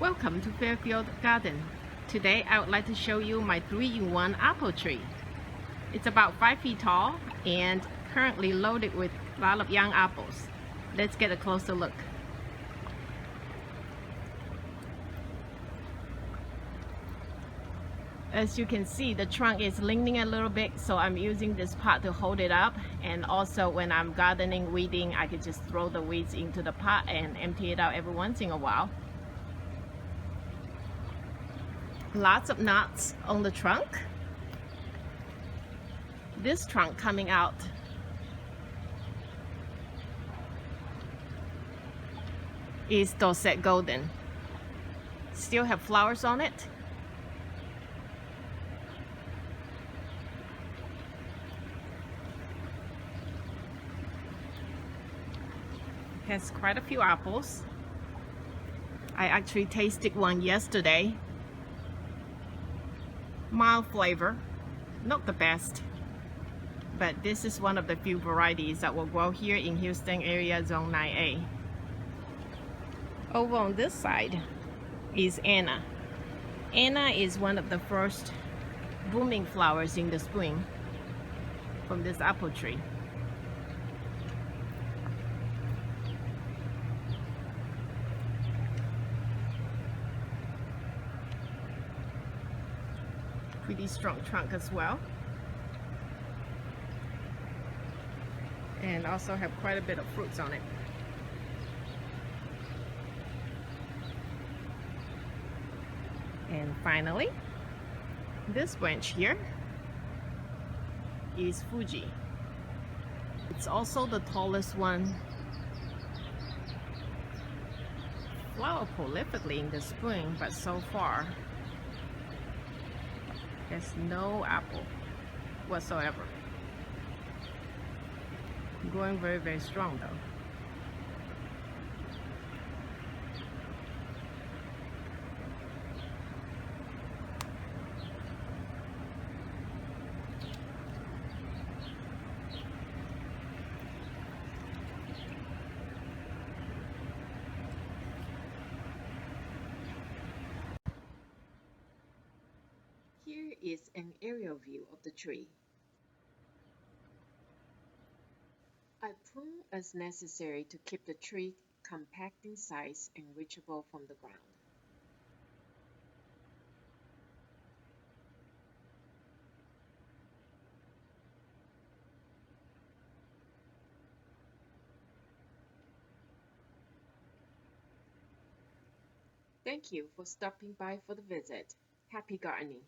Welcome to Fairfield Garden. Today I would like to show you my 3-in-1 apple tree. It's about 5 feet tall and currently loaded with a lot of young apples. Let's get a closer look. As you can see, the trunk is leaning a little bit, so I'm using this pot to hold it up. And also when I'm gardening, weeding, I can just throw the weeds into the pot and empty it out every once in a while. Lots of knots on the trunk. This trunk coming out is Dorsett Golden. Still have flowers on it. Has quite a few apples. I actually tasted one yesterday. Mild flavor, not the best, but this is one of the few varieties that will grow here in Houston area, Zone 9A. Over on this side is Anna. Anna is one of the first blooming flowers in the spring from this apple tree. Pretty strong trunk as well, and also have quite a bit of fruits on it. And finally, this branch here is Fuji. It's also the tallest one. Flower prolifically in the spring, but so far there's no apple whatsoever. Growing very, very strong though. Here is an aerial view of the tree. I prune as necessary to keep the tree compact in size and reachable from the ground. Thank you for stopping by for the visit. Happy gardening!